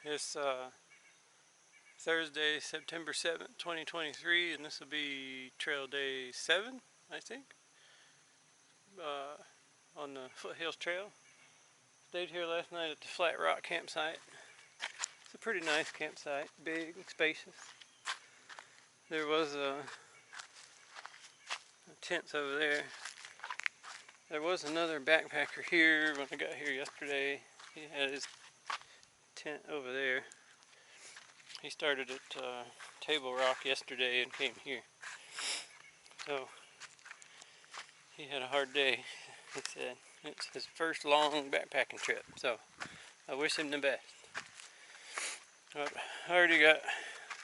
It's Thursday, September 7th, 2023, and this will be trail day 7, I think, on the Foothills Trail. Stayed here last night at the Flat Rock campsite. It's a pretty nice campsite, big, spacious. There was tents over there. There was another backpacker here when I got here yesterday. He had his tent over there. He started at Table Rock yesterday and came here. So he had a hard day. He said it's his first long backpacking trip. So I wish him the best. But I already got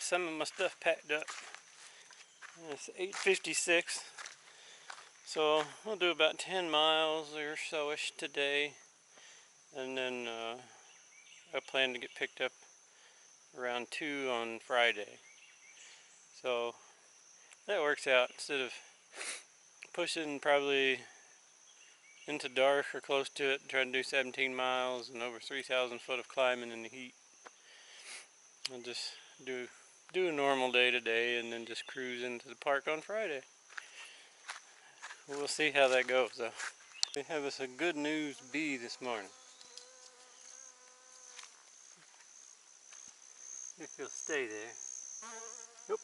some of my stuff packed up. It's 8:56. So I'll do about 10 miles or so-ish today. And then I plan to get picked up around 2 on Friday. So that works out. Instead of pushing probably into dark or close to it, trying to do 17 miles and over 3,000 foot of climbing in the heat, I'll just do a normal day today and then just cruise into the park on Friday. We'll see how that goes though. We have us a good news bee this morning. If you'll stay there. Nope.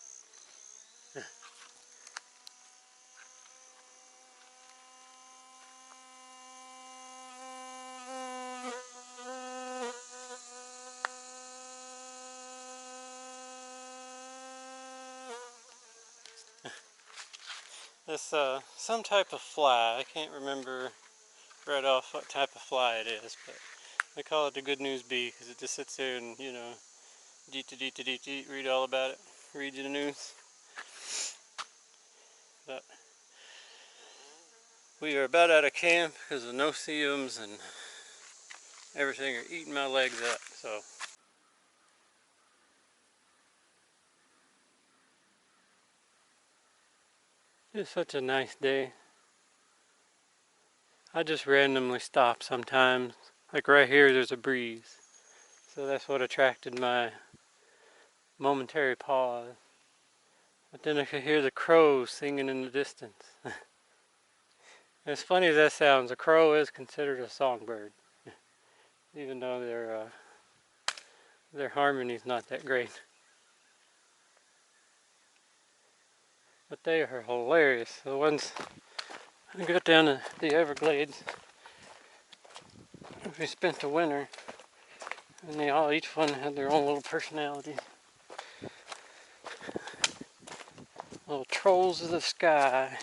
It's some type of fly. I can't remember right off what type of fly it is, but they call it the good news bee because it just sits there and, you know, read all about it, read you the news. But we are about out of camp because the no-see-ums and everything are eating my legs up, so. It's such a nice day. I just randomly stop sometimes. Like right here there's a breeze. So that's what attracted my momentary pause. But then I could hear the crows singing in the distance. As funny as that sounds, a crow is considered a songbird. Even though their harmony's not that great. But they are hilarious. The ones I got down to the Everglades, we spent the winter, and each one had their own little personality. Little trolls of the sky.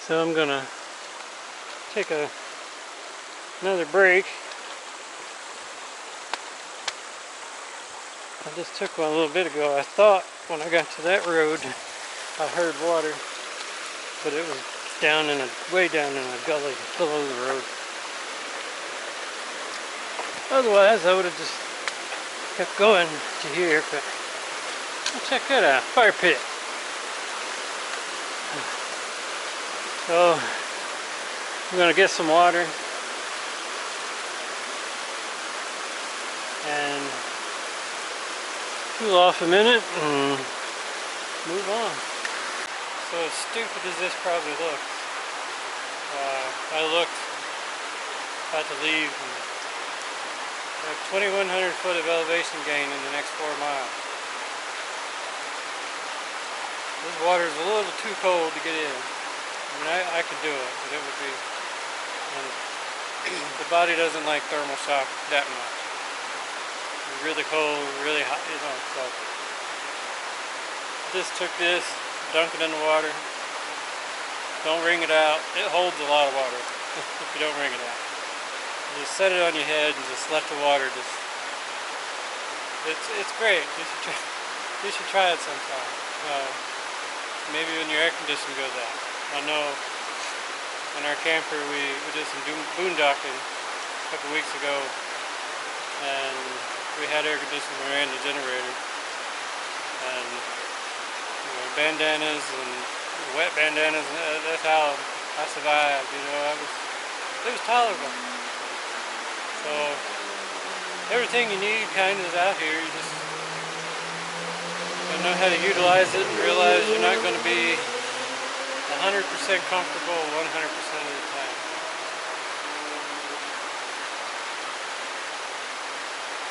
So I'm gonna take another break. I just took one a little bit ago. I thought when I got to that road I heard water, but it was way down in a gully below the road. Otherwise I would have just kept going to here, but check that out, fire pit. So I'm gonna get some water and cool off a minute and move on. So as stupid as this probably looks, I looked about to leave and I have 2,100 foot of elevation gain in the next 4 miles. This water is a little too cold to get in. I mean, I could do it, but it would be, and the body doesn't like thermal shock that much. It's really cold, really hot, you know, so. Just took this, dunk it in the water. Don't wring it out. It holds a lot of water if you don't wring it out. You just set it on your head and just let the water it's great. You should try it sometime. Maybe when your air conditioning goes out. I know in our camper we did some boondocking a couple weeks ago, and we had air conditioning, we ran the generator, and bandanas and wet bandanas. That's how I survived. You know, it was tolerable. So everything you need kind of is out here. You just gotta know how to utilize it and realize you're not going to be 100% comfortable 100% of the time.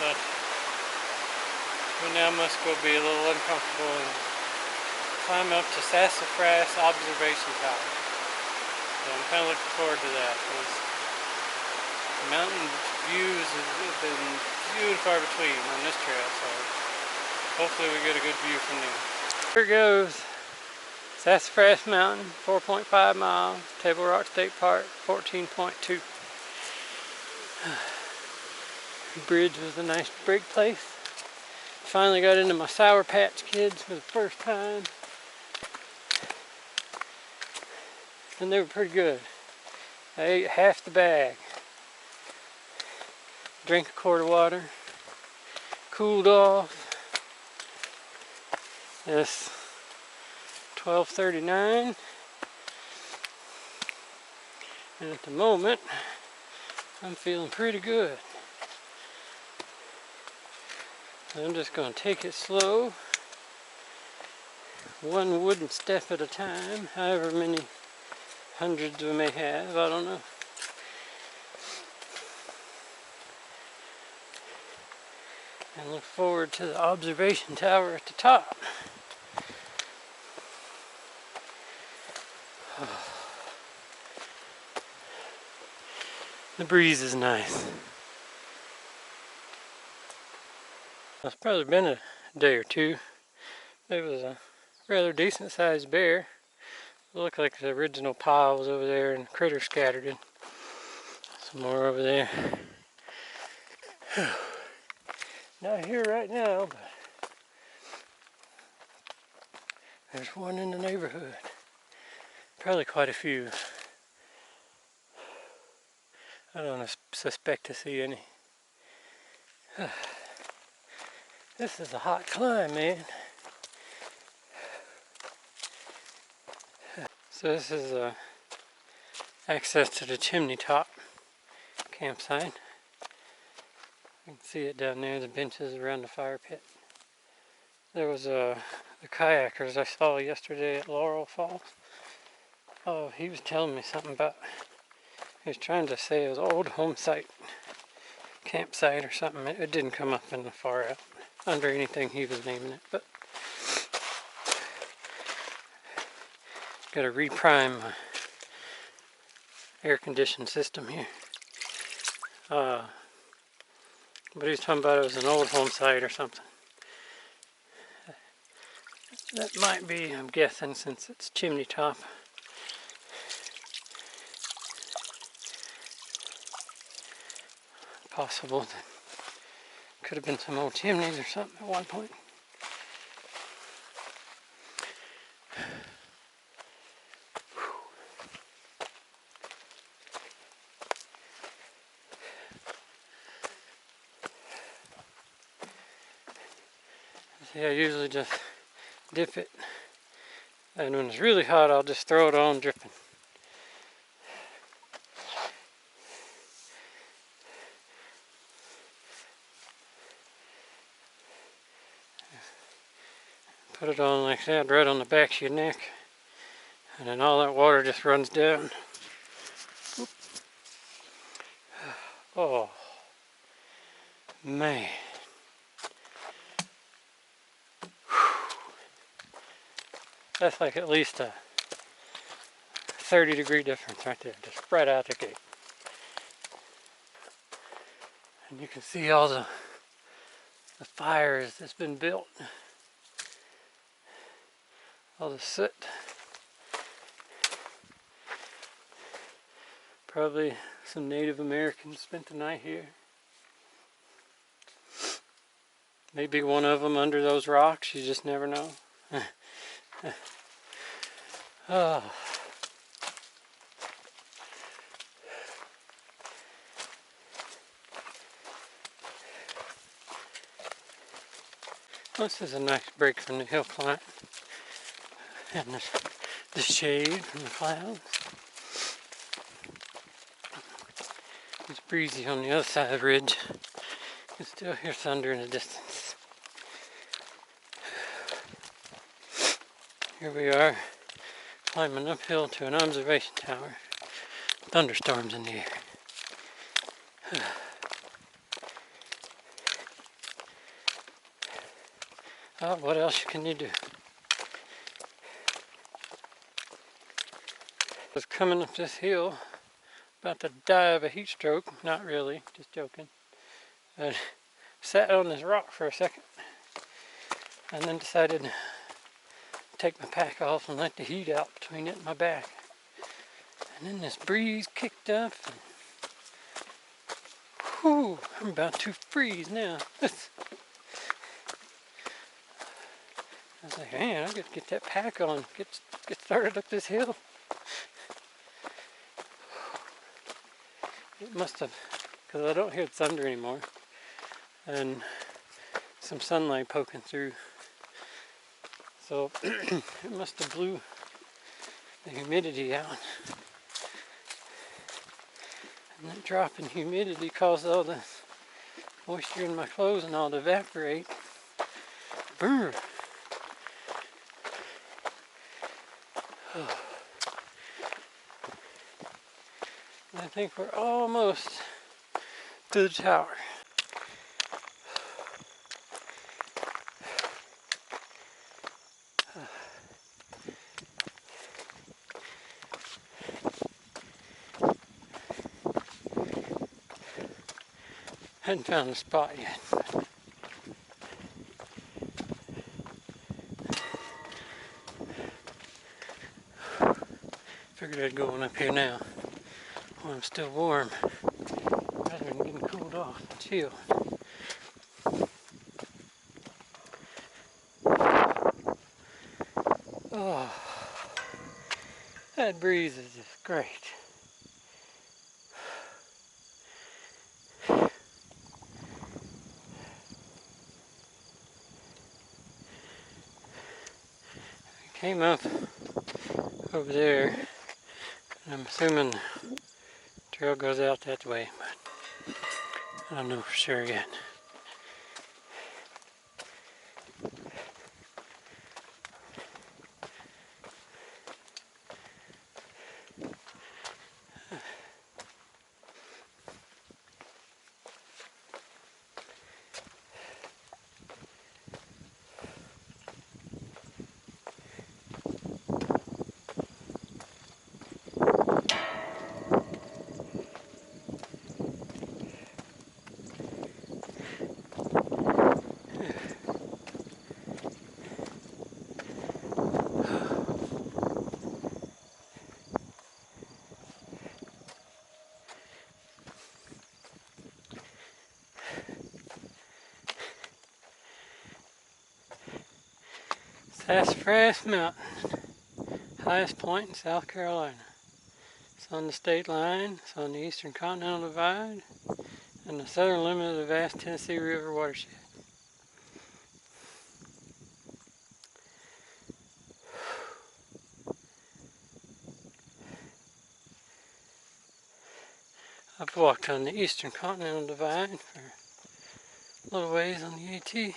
But we now must go be a little uncomfortable and climb up to Sassafrass Observation Tower. So I'm kind of looking forward to that because the mountain views have been few and far between on this trail, so hopefully we get a good view from there. Here goes Sassafrass Mountain, 4.5 miles, Table Rock State Park, 14.2. Bridge was a nice break place. Finally got into my Sour Patch Kids for the first time. And they were pretty good. I ate half the bag. Drank a quart of water. Cooled off. It's 12:39. And at the moment, I'm feeling pretty good. I'm just going to take it slow, one wooden step at a time, however many hundreds we may have, I don't know. And look forward to the observation tower at the top. The breeze is nice. It's probably been a day or two. There was a rather decent sized bear. It looked like the original pile was over there and critters scattered it. Some more over there. Not here right now, but there's one in the neighborhood. Probably quite a few. I don't suspect to see any. This is a hot climb, man. So this is access to the chimney top campsite. You can see it down there, the benches around the fire pit. There was the kayakers I saw yesterday at Laurel Falls. Oh, he was telling me something about, he was trying to say it was old home site campsite or something. It didn't come up in the far out under anything he was naming it, but gotta reprime my air conditioned system here. But he was talking about it was an old home site or something. That might be, I'm guessing, since it's chimney top. Possible that could have been some old chimneys or something at one point. See, I usually just dip it, and when it's really hot I'll just throw it on dripping. Put it on like that, right on the back of your neck, and then all that water just runs down. Oop. Oh, man. That's like at least a 30-degree difference right there, just right out the gate. And you can see all the fires that's been built. All the soot. Probably some Native Americans spent the night here. Maybe one of them under those rocks, you just never know. Oh. This is a nice break from the hill climb. And this the shade from the clouds. It's breezy on the other side of the ridge. You can still hear thunder in the distance. Here we are, climbing uphill to an observation tower. Thunderstorms in the air. Oh, what else can you do? I was coming up this hill, about to die of a heat stroke. Not really, just joking. I sat on this rock for a second, and then decided to take my pack off and let the heat out between it and my back. And then this breeze kicked up, and whew, I'm about to freeze now. I was like, man, I gotta get that pack on, get started up this hill. It must have, because I don't hear thunder anymore, and some sunlight poking through. So it must have blew the humidity out. And that drop in humidity caused all the moisture in my clothes and all to evaporate. Brr. Oh. I think we're almost to the tower. Hadn't found a spot yet. Figured I'd go on up here now while I'm still warm, rather than getting cooled off. Chill. Oh, that breeze is just great. Came up over there, and I'm assuming the trail goes out that way, but I don't know for sure yet. Sassafrass Mountain, highest point in South Carolina. It's on the state line, it's on the Eastern Continental Divide, and the southern limit of the vast Tennessee River watershed. I've walked on the Eastern Continental Divide for a little ways on the AT.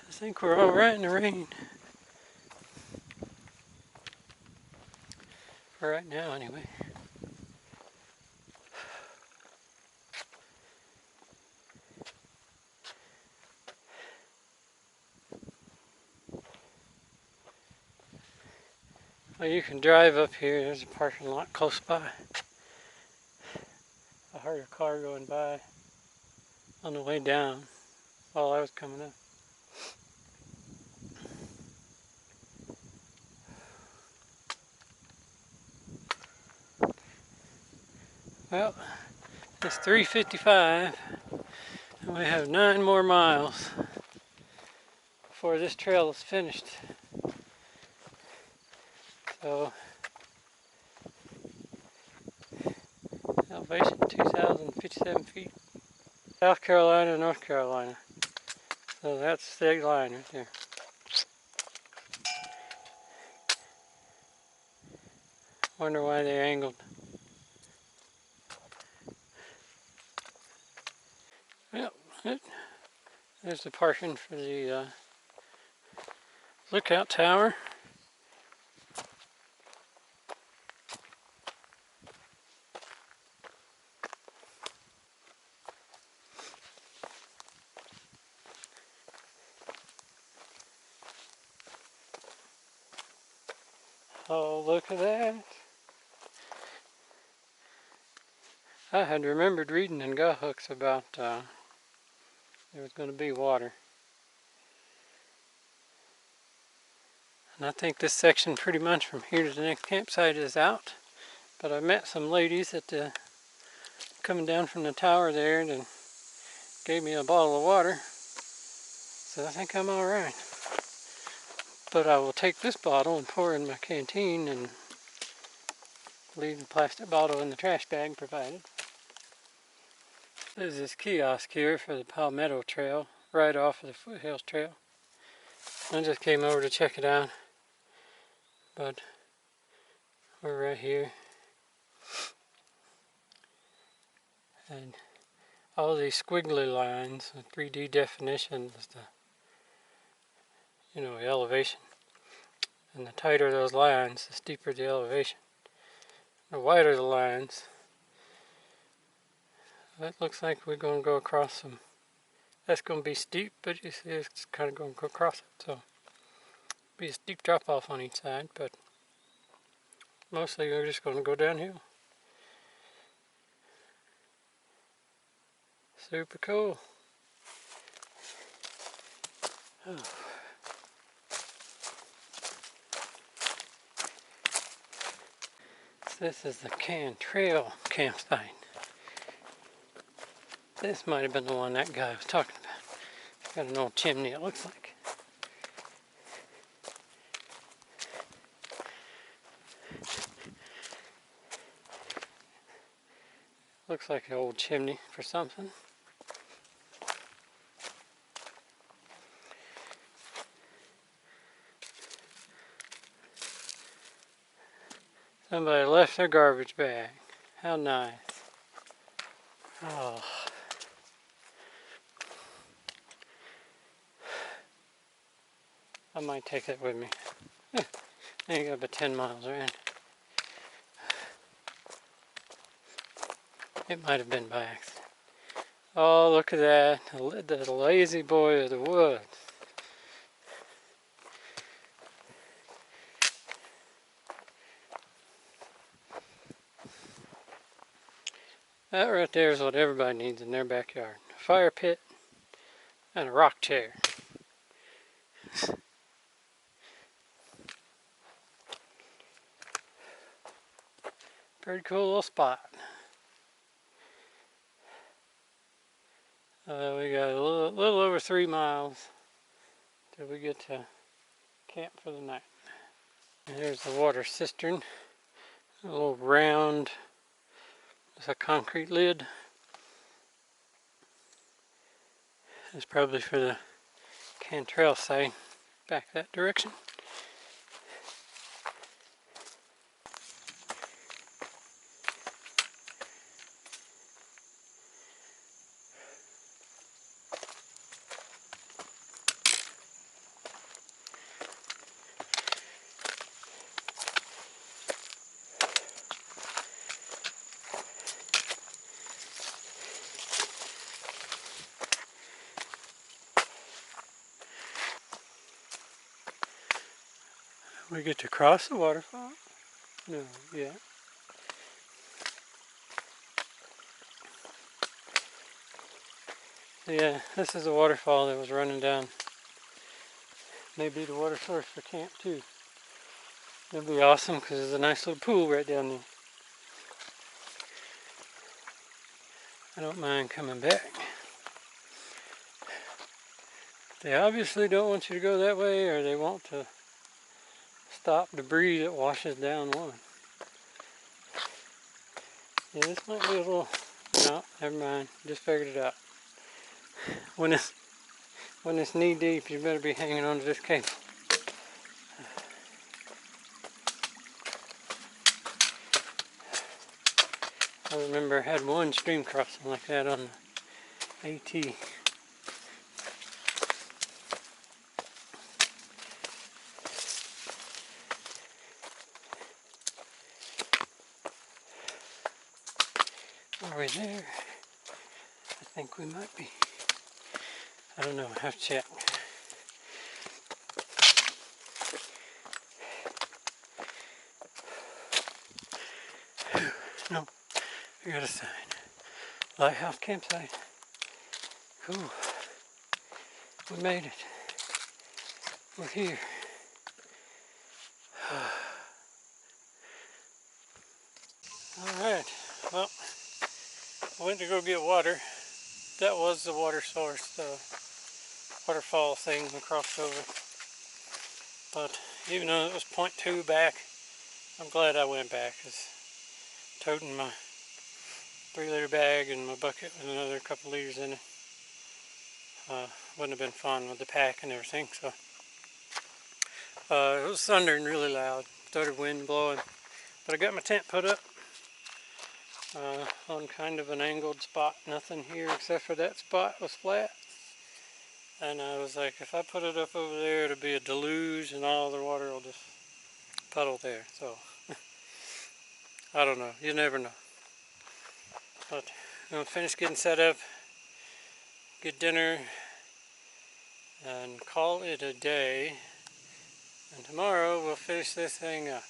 I think we're all right in the rain. For right now, anyway. Well, you can drive up here. There's a parking lot close by. I heard a car going by on the way down while I was coming up. Well, it's 3:55, and we have 9 more miles before this trail is finished. So elevation, 2,057 feet. South Carolina, North Carolina. So that's the state line right there. Wonder why they angled. Yep, there's the parking for the lookout tower. Oh, look at that. I had remembered reading in Guy Hooks about there was going to be water. And I think this section pretty much from here to the next campsite is out. But I met some ladies at the coming down from the tower there and gave me a bottle of water. So I think I'm alright. But I will take this bottle and pour in my canteen and leave the plastic bottle in the trash bag provided. There's this kiosk here for the Palmetto Trail, right off of the Foothills Trail. I just came over to check it out. But we're right here. And all these squiggly lines, the 3D definition is the elevation. And the tighter those lines, the steeper the elevation. The wider the lines, that looks like we're going to go across some. That's going to be steep, but you see it's kind of going to go across it. So be a steep drop off on each side, but mostly we're just going to go downhill. Super cool. Oh. This is the Trail campsite. This might have been the one that guy was talking about. It's got an old chimney, it looks like. Looks like an old chimney for something. Somebody left their garbage bag. How nice. Oh. I might take that with me. I think I got about 10 miles around. It might have been by accident. Oh, look at that. The lazy boy of the woods. That right there is what everybody needs in their backyard. A fire pit and a rock chair. Pretty cool little spot. We got a little over 3 miles till we get to camp for the night. And here's the water cistern. A little round, it's a concrete lid. It's probably for the Cantrell side, back that direction. We get to cross the waterfall? No, yeah. Yeah, this is a waterfall that was running down. Maybe the water source for camp too. That'd be awesome because there's a nice little pool right down there. I don't mind coming back. They obviously don't want you to go that way, or they want to stop debris that washes down one. Yeah, this might be a little, no, never mind, just figured it out. When it's knee deep, you better be hanging onto this cable. I remember I had one stream crossing like that on the AT. Are we there? I think we might be. I don't know, I have to check. No, I got a sign. Lighthouse campsite. Cool. We made it. We're here. Alright, well, I went to go get water. That was the water source, the waterfall thing we crossed over. But even though it was 0.2 back, I'm glad I went back, because toting my 3-liter bag and my bucket with another couple liters in it wouldn't have been fun with the pack and everything. So it was thundering really loud, started wind blowing, but I got my tent put up on kind of an angled spot. Nothing here except for that spot was flat, and I was like, if I put it up over there, it'll be a deluge and all the water will just puddle there. So I don't know, you never know. But I'm gonna finish getting set up, get dinner, and call it a day. And tomorrow we'll finish this thing up.